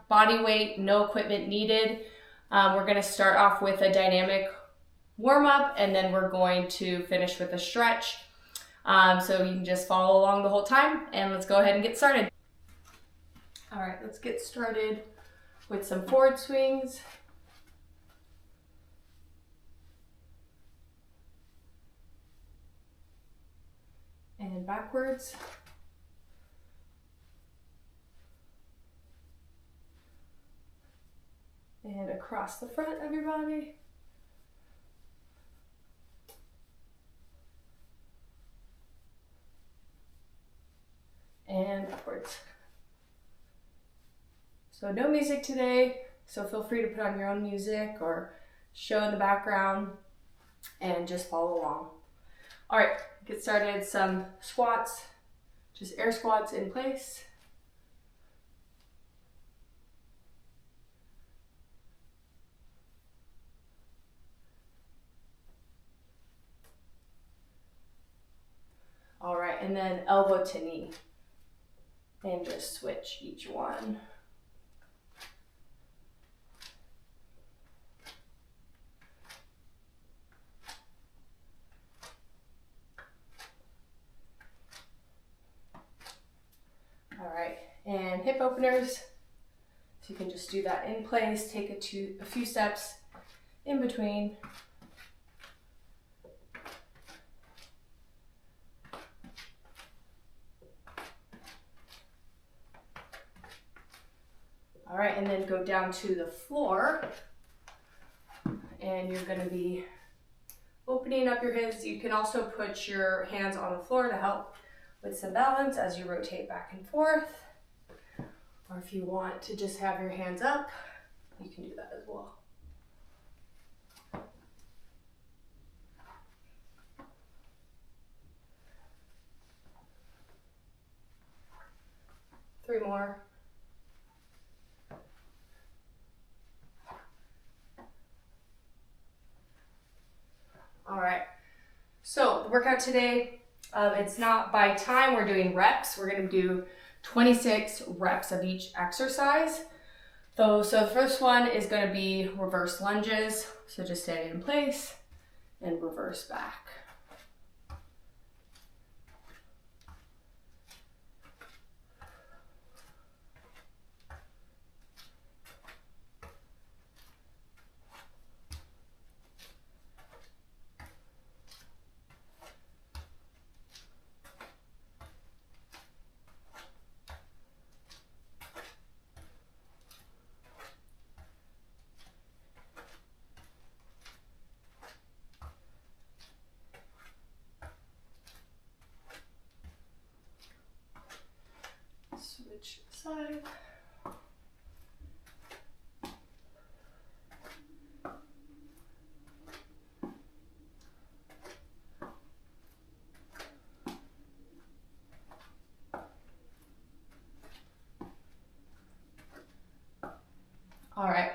body weight, no equipment needed. We're gonna start off with a dynamic warm-up, and then we're going to finish with a stretch. So you can just follow along the whole time, and let's go ahead and get started. All right, let's get started with some forward swings. And backwards. And across the front of your body. And upwards. So no music today, so feel free to put on your own music or show in the background and just follow along. All right, get started. Some squats, just air squats in place. All right, and then elbow to knee. And just switch each one. All right, and hip openers. So you can just do that in place, take a few steps in between. All right, and then go down to the floor, and you're gonna be opening up your hips. You can also put your hands on the floor to help with some balance as you rotate back and forth. Or if you want to just have your hands up, you can do that as well. Three more. All right, so the workout today, it's not by time, we're doing reps. We're gonna do 26 reps of each exercise. So the first one is gonna be reverse lunges. So just stay in place and reverse back. Switch side. All right,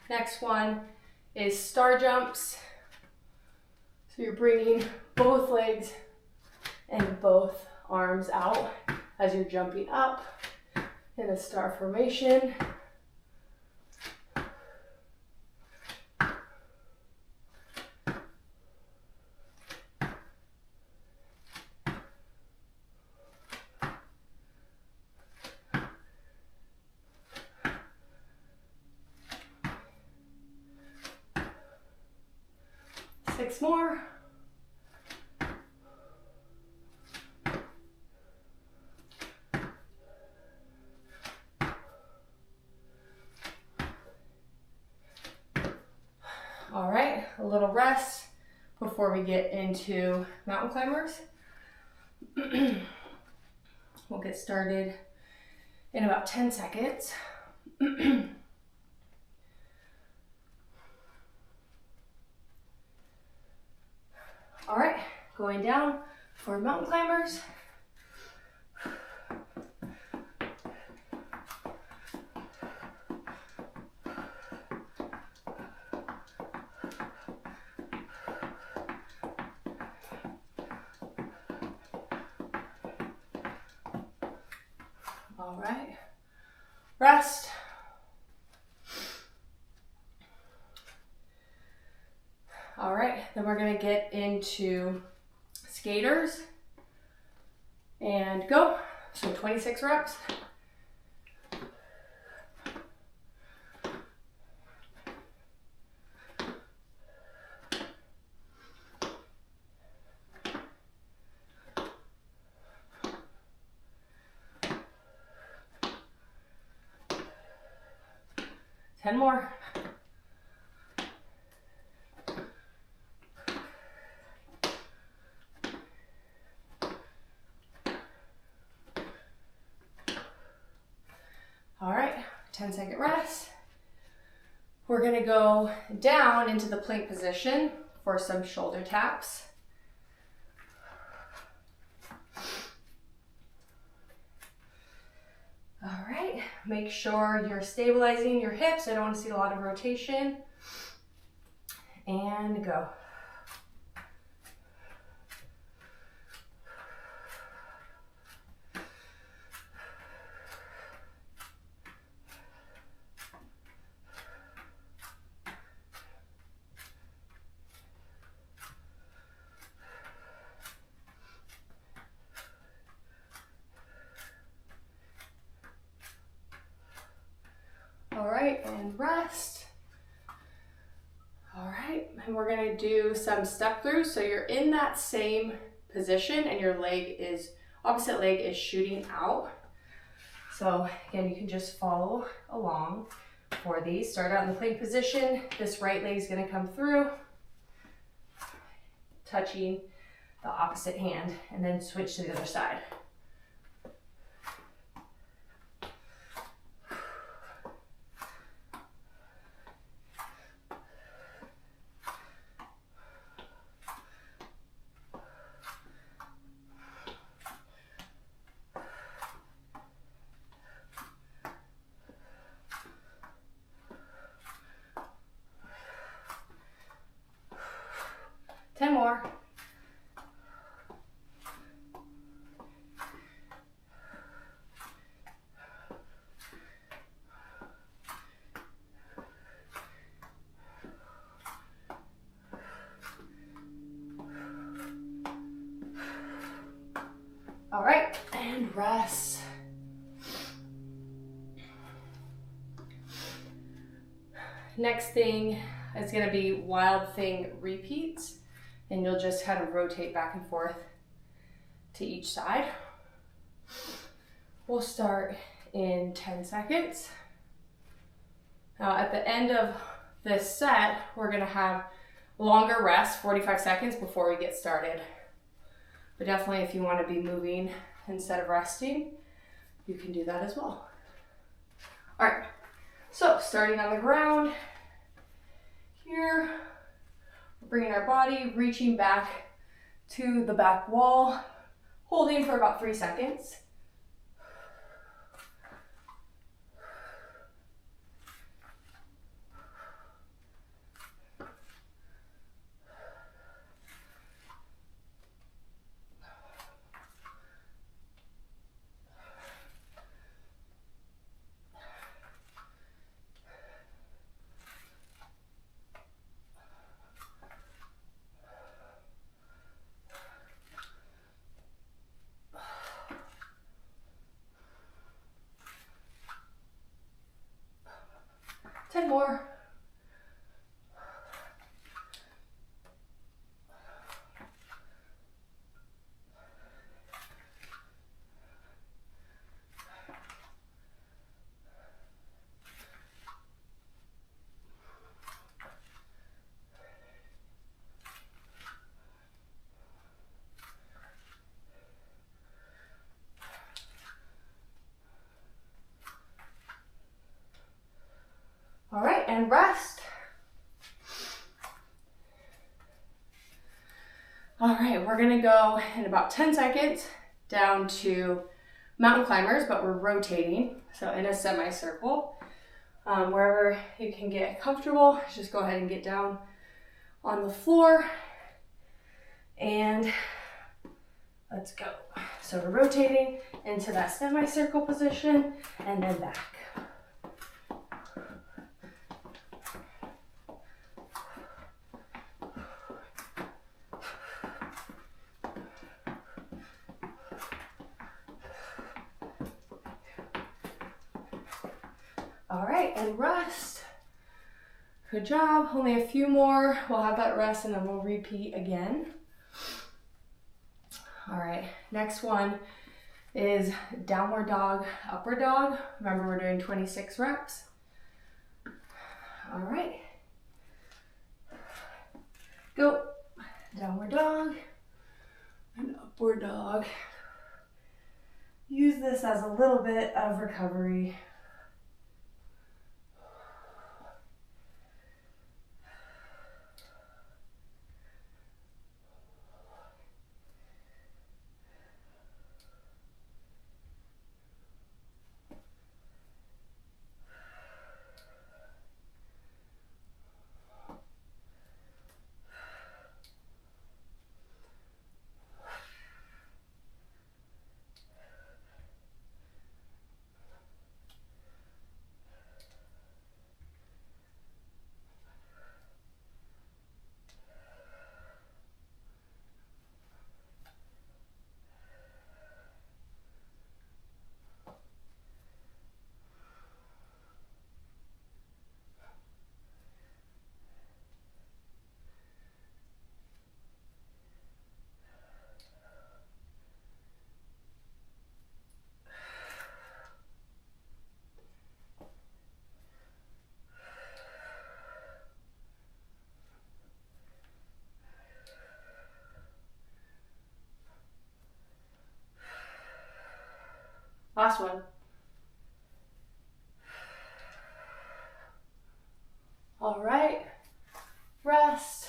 next one is star jumps. So you're bringing both legs and both arms out as you're jumping up in a star formation. Six more. All right, a little rest before we get into mountain climbers. We'll get started in about 10 seconds. All right, going down for mountain climbers. All right, rest, then we're gonna get into skaters and go. So 26 reps. Ten more. All right, 10-second rest. We're gonna go down into the plank position for some shoulder taps. All right, make sure you're stabilizing your hips. I don't want to see a lot of rotation. And go. All right, and rest. All right, and we're gonna do some step throughs. So you're in that same position and your opposite leg is shooting out. So again, you can just follow along for these. Start out in the plank position. This right leg is gonna come through, touching the opposite hand, and then switch to the other side. Ten more. All right, and rest. Next thing is gonna be wild thing repeats. And you'll just kind of rotate back and forth to each side. We'll start in 10 seconds. Now at the end of this set, we're gonna have longer rest, 45 seconds before we get started. But definitely if you wanna be moving instead of resting, you can do that as well. All right, so starting on the ground here, bringing our body, reaching back to the back wall, holding for about 3 seconds. Ten more. All right, and rest. All right, we're gonna go in about 10 seconds down to mountain climbers, but we're rotating, so in a semicircle. Wherever you can get comfortable, just go ahead and get down on the floor, and let's go. So we're rotating into that semicircle position, and then back. All right, and rest. Good job. Only a few more. We'll have that rest and then we'll repeat again. All right, next one is downward dog, upward dog. Remember, we're doing 26 reps. All right. Go. Downward dog and upward dog. Use this as a little bit of recovery. Last one. All right, rest.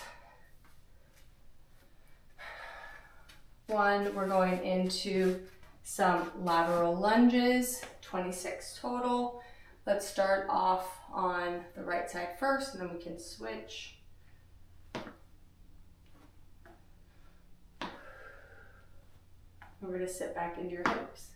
One, we're going into some lateral lunges, 26 total. Let's start off on the right side first, and then we can switch. We're going to sit back into your hips.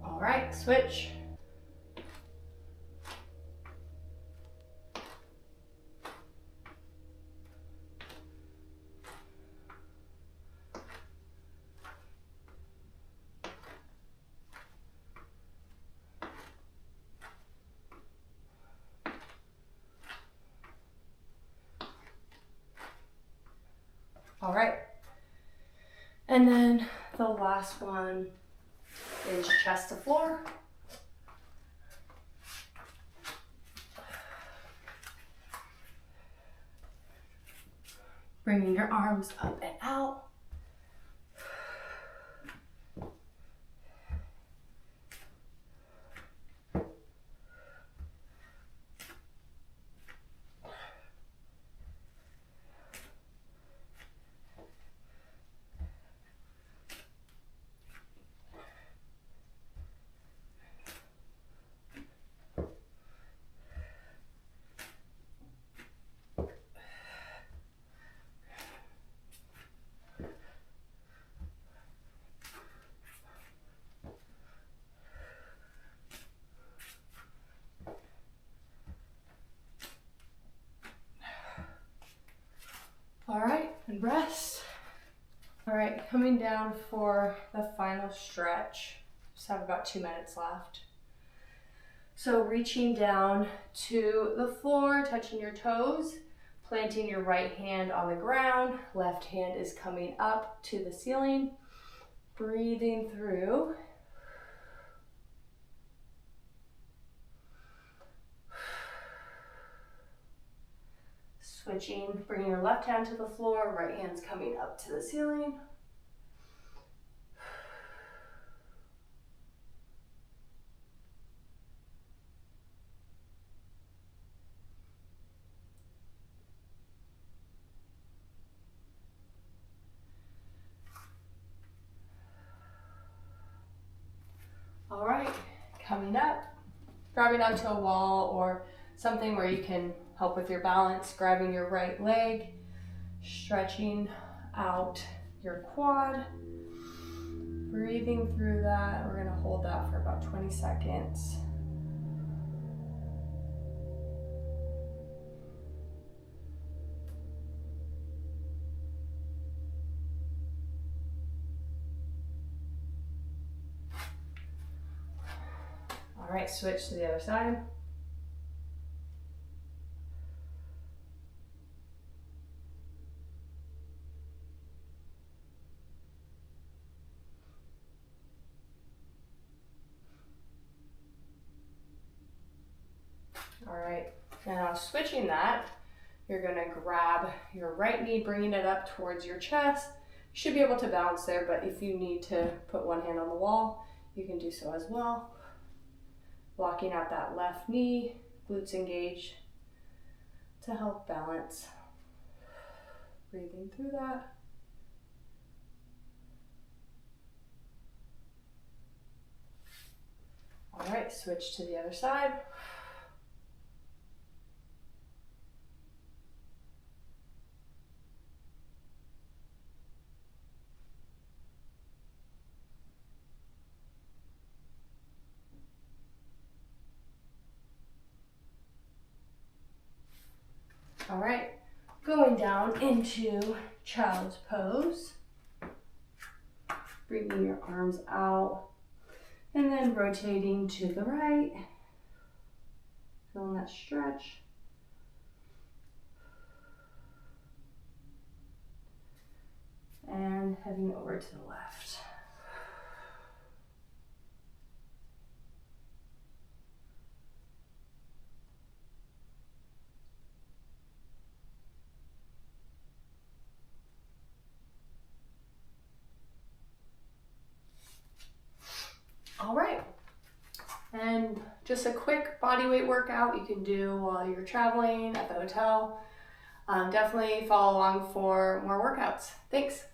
All right, switch. All right, and then the last one is chest to floor. Bringing your arms up and out. All right, and rest. All right, coming down for the final stretch. Just have about 2 minutes left. So reaching down to the floor, touching your toes, planting your right hand on the ground, left hand is coming up to the ceiling, breathing through. Switching, bringing your left hand to the floor, right hand's coming up to the ceiling. All right, coming up, grabbing onto a wall or something where you can help with your balance, grabbing your right leg, stretching out your quad. Breathing through that. We're gonna hold that for about 20 seconds. All right, switch to the other side. All right, now switching that, you're gonna grab your right knee, bringing it up towards your chest. You should be able to balance there, but if you need to put one hand on the wall, you can do so as well. Locking out that left knee, glutes engaged to help balance. Breathing through that. All right, switch to the other side. All right, going down into child's pose. Bringing your arms out and then rotating to the right. Feeling that stretch. And heading over to the left. All right, and just a quick body weight workout you can do while you're traveling at the hotel. Definitely follow along for more workouts. Thanks.